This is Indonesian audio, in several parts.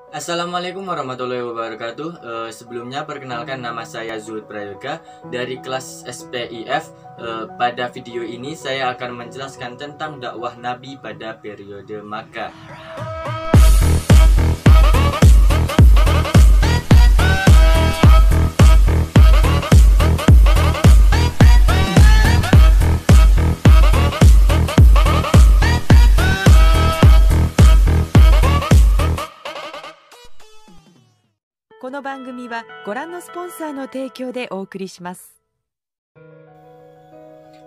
Assalamualaikum warahmatullahi wabarakatuh. Sebelumnya perkenalkan, nama saya Zuhud Prayoga dari kelas SPIF. Pada video ini saya akan menjelaskan tentang dakwah Nabi pada periode Makkah.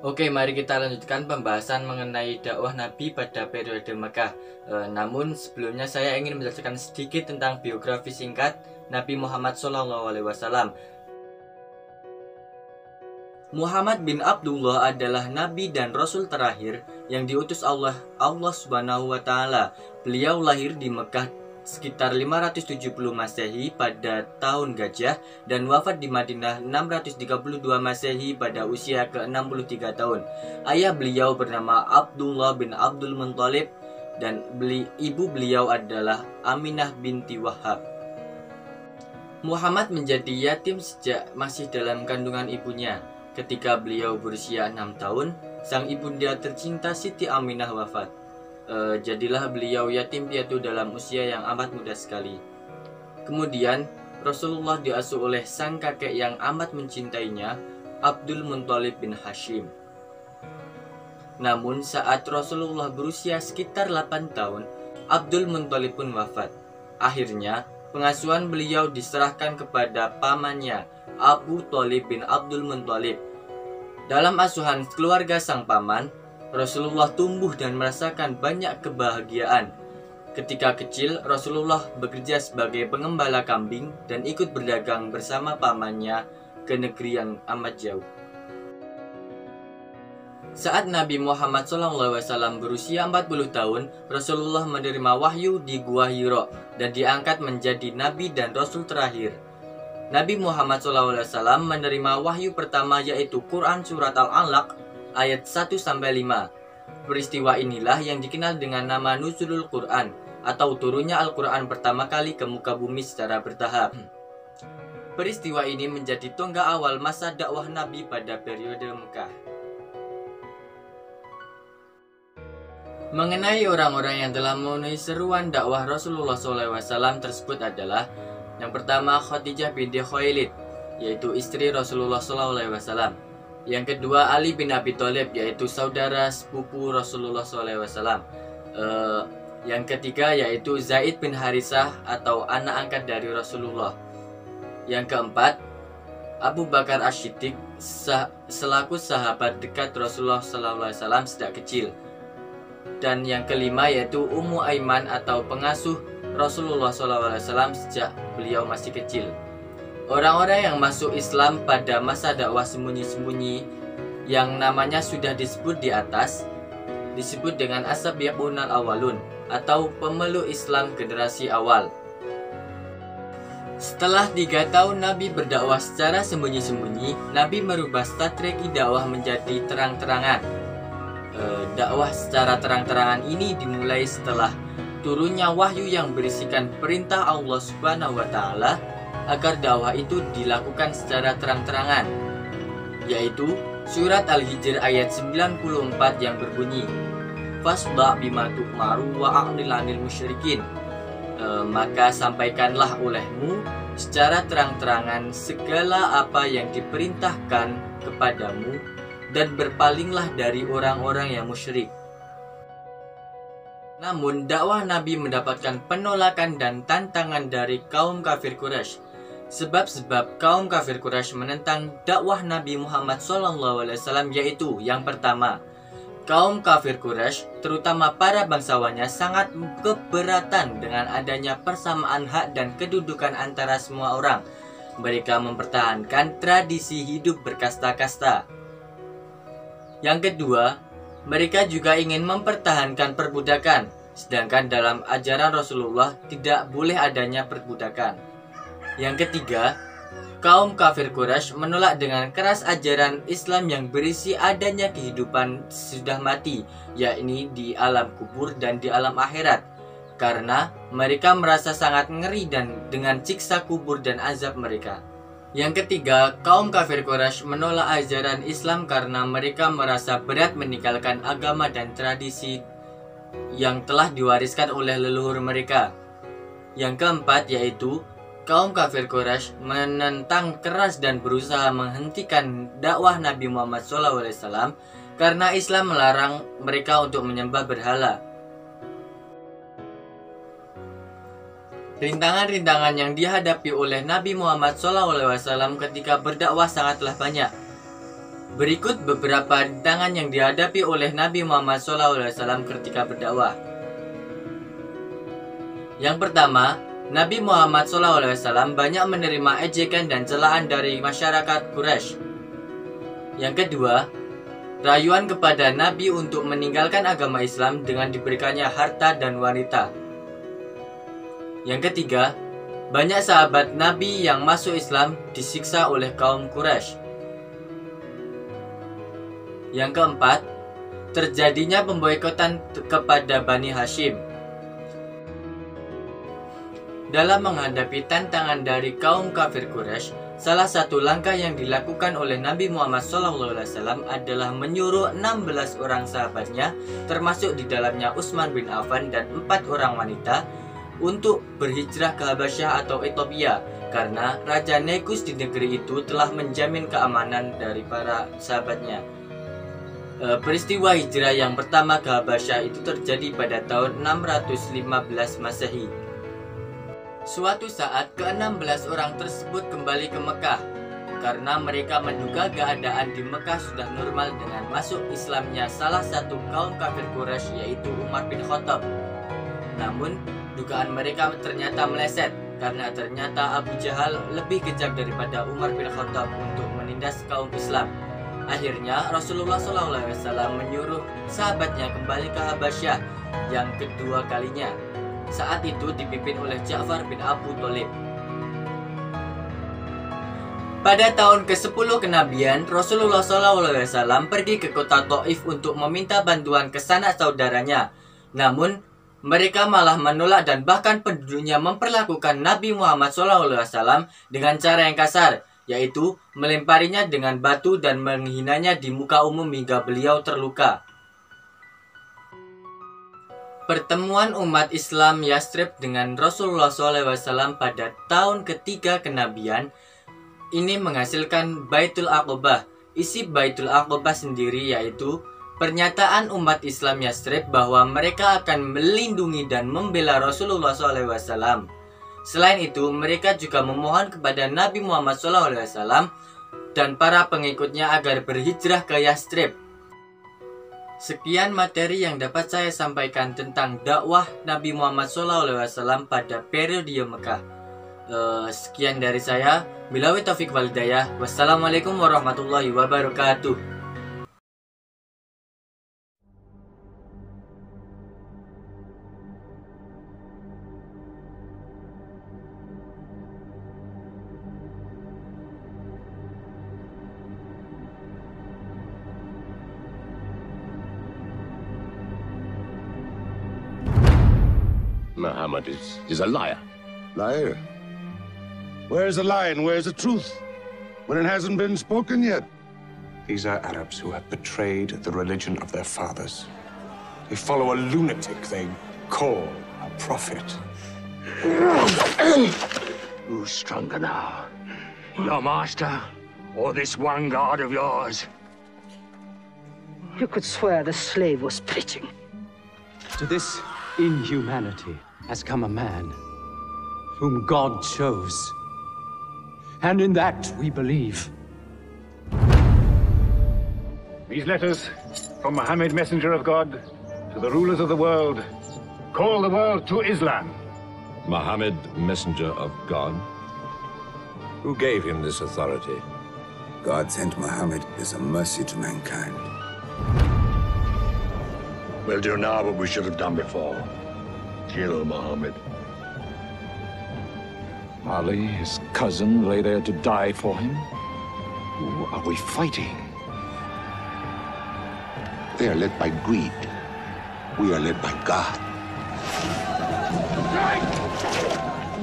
Oke, mari kita lanjutkan pembahasan mengenai dakwah Nabi pada periode Mekah. Namun sebelumnya saya ingin menjelaskan sedikit tentang biografi singkat Nabi Muhammad SAW. Muhammad bin Abdullah adalah Nabi dan Rasul terakhir yang diutus Allah Subhanahu wa Ta'ala. Beliau lahir di Mekah sekitar 570 Masehi pada tahun Gajah dan wafat di Madinah 632 Masehi pada usia ke-63 tahun. Ayah beliau bernama Abdullah bin Abdul Muthalib dan ibu beliau adalah Aminah binti Wahab. Muhammad menjadi yatim sejak masih dalam kandungan ibunya. Ketika beliau berusia 6 tahun, sang ibunda tercinta Siti Aminah wafat. Jadilah beliau yatim piatu dalam usia yang amat muda sekali. Kemudian Rasulullah diasuh oleh sang kakek yang amat mencintainya, Abdul Muthalib bin Hashim. Namun saat Rasulullah berusia sekitar 8 tahun, Abdul Muthalib pun wafat. Akhirnya pengasuhan beliau diserahkan kepada pamannya, Abu Thalib bin Abdul Muthalib. Dalam asuhan keluarga sang paman, Rasulullah tumbuh dan merasakan banyak kebahagiaan. Ketika kecil, Rasulullah bekerja sebagai pengembala kambing dan ikut berdagang bersama pamannya ke negeri yang amat jauh. Saat Nabi Muhammad SAW berusia 40 tahun, Rasulullah menerima wahyu di Gua Hira dan diangkat menjadi Nabi dan Rasul terakhir. Nabi Muhammad SAW menerima wahyu pertama yaitu Quran Surat Al-Alaq ayat 1-5. Peristiwa inilah yang dikenal dengan nama Nuzulul Quran atau turunnya Al-Quran pertama kali ke muka bumi secara bertahap. Peristiwa ini menjadi tonggak awal masa dakwah Nabi pada periode Mekah. Mengenai orang-orang yang telah memenuhi seruan dakwah Rasulullah SAW tersebut adalah yang pertama Khadijah binti Khuwailid, yaitu istri Rasulullah SAW. Yang kedua Ali bin Abi Thalib, yaitu saudara sepupu Rasulullah SAW. Yang ketiga yaitu Zaid bin Harisah atau anak angkat dari Rasulullah. Yang keempat Abu Bakar As-Siddiq selaku sahabat dekat Rasulullah SAW sejak kecil. Dan yang kelima yaitu Ummu Aiman atau pengasuh Rasulullah SAW sejak beliau masih kecil. Orang-orang yang masuk Islam pada masa dakwah sembunyi-sembunyi yang namanya sudah disebut di atas disebut dengan as-sabiqunal awwalun atau pemeluk Islam generasi awal. Setelah 3 tahun Nabi berdakwah secara sembunyi-sembunyi, Nabi merubah strategi dakwah menjadi terang-terangan. Dakwah secara terang-terangan ini dimulai setelah turunnya wahyu yang berisikan perintah Allah Subhanahu wa Ta'ala agar dakwah itu dilakukan secara terang-terangan, yaitu surat Al-Hijr ayat 94 yang berbunyi Fasda' bima tu'maru wa a'ril 'anil musyrikin. Maka sampaikanlah olehmu secara terang-terangan segala apa yang diperintahkan kepadamu dan berpalinglah dari orang-orang yang musyrik. Namun dakwah Nabi mendapatkan penolakan dan tantangan dari kaum kafir Quraisy. Sebab-sebab kaum kafir Quraisy menentang dakwah Nabi Muhammad SAW yaitu yang pertama, kaum kafir Quraisy terutama para bangsawannya sangat keberatan dengan adanya persamaan hak dan kedudukan antara semua orang. Mereka mempertahankan tradisi hidup berkasta-kasta. Yang kedua, mereka juga ingin mempertahankan perbudakan, sedangkan dalam ajaran Rasulullah tidak boleh adanya perbudakan. Yang ketiga, kaum kafir Quraisy menolak dengan keras ajaran Islam yang berisi adanya kehidupan sesudah mati, yakni di alam kubur dan di alam akhirat. karena mereka merasa sangat ngeri dan dengan siksa kubur dan azab mereka. Yang ketiga, kaum kafir Quraisy menolak ajaran Islam karena mereka merasa berat meninggalkan agama dan tradisi yang telah diwariskan oleh leluhur mereka. Yang keempat yaitu kaum kafir Quraisy menentang keras dan berusaha menghentikan dakwah Nabi Muhammad SAW karena Islam melarang mereka untuk menyembah berhala. Rintangan-rintangan yang dihadapi oleh Nabi Muhammad SAW ketika berdakwah sangatlah banyak. Berikut beberapa rintangan yang dihadapi oleh Nabi Muhammad SAW ketika berdakwah. Yang pertama, Nabi Muhammad SAW banyak menerima ejekan dan celaan dari masyarakat Quraisy. Yang kedua, rayuan kepada Nabi untuk meninggalkan agama Islam dengan diberikannya harta dan wanita. Yang ketiga, banyak sahabat Nabi yang masuk Islam disiksa oleh kaum Quraisy. Yang keempat, terjadinya pemboikotan kepada Bani Hashim. Dalam menghadapi tantangan dari kaum kafir Quraisy, salah satu langkah yang dilakukan oleh Nabi Muhammad SAW adalah menyuruh 16 orang sahabatnya, termasuk di dalamnya Utsman bin Affan dan 4 orang wanita, untuk berhijrah ke Habasyah atau Ethiopia karena Raja Negus di negeri itu telah menjamin keamanan dari para sahabatnya. Peristiwa hijrah yang pertama ke Habasyah itu terjadi pada tahun 615 Masehi. Suatu saat ke-16 orang tersebut kembali ke Mekah karena mereka menduga keadaan di Mekah sudah normal dengan masuk Islamnya salah satu kaum kafir Quraisy yaitu Umar bin Khattab. Namun dugaan mereka ternyata meleset karena ternyata Abu Jahal lebih kejam daripada Umar bin Khattab untuk menindas kaum Islam. Akhirnya Rasulullah SAW menyuruh sahabatnya kembali ke Habasyah yang kedua kalinya. Saat itu dipimpin oleh Ja'far bin Abu Thalib. Pada tahun ke-10 kenabian, Rasulullah SAW pergi ke kota Taif untuk meminta bantuan ke sanak saudaranya. Namun mereka malah menolak dan bahkan penduduknya memperlakukan Nabi Muhammad SAW dengan cara yang kasar, yaitu melemparinya dengan batu dan menghinanya di muka umum hingga beliau terluka. Pertemuan umat Islam Yathrib dengan Rasulullah SAW pada tahun ketiga kenabian ini menghasilkan Baitul Aqobah. Isi Baitul Aqobah sendiri yaitu pernyataan umat Islam Yathrib bahwa mereka akan melindungi dan membela Rasulullah SAW. Selain itu, mereka juga memohon kepada Nabi Muhammad SAW dan para pengikutnya agar berhijrah ke Yathrib. Sekian materi yang dapat saya sampaikan tentang dakwah Nabi Muhammad SAW pada periode Mekah. Sekian dari saya. Billahi taufiq wal hidayah. Wassalamualaikum warahmatullahi wabarakatuh. Muhammad is a liar. Liar? Where's the lie and where's the truth? When it hasn't been spoken yet. These are Arabs who have betrayed the religion of their fathers. They follow a lunatic they call a prophet. Who's stronger now? Your master or this one god of yours? You could swear the slave was preaching. To this inhumanity has come a man whom God chose. And in that we believe. These letters from Muhammad, messenger of God, to the rulers of the world, call the world to Islam. Muhammad, messenger of God? Who gave him this authority? God sent Muhammad as a mercy to mankind. We'll do now what we should have done before. Kill Muhammad. Ali, his cousin, lay there to die for him. Who are we fighting? They are led by greed. We are led by God.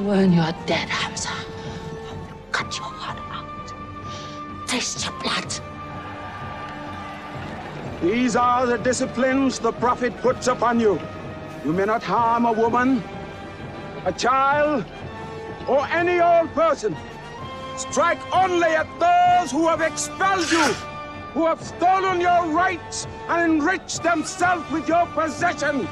When you're dead, Hamza, I will cut your heart out. Taste your blood. These are the disciplines the Prophet puts upon you. You may not harm a woman, a child, or any old person. Strike only at those who have expelled you, who have stolen your rights and enriched themselves with your possessions.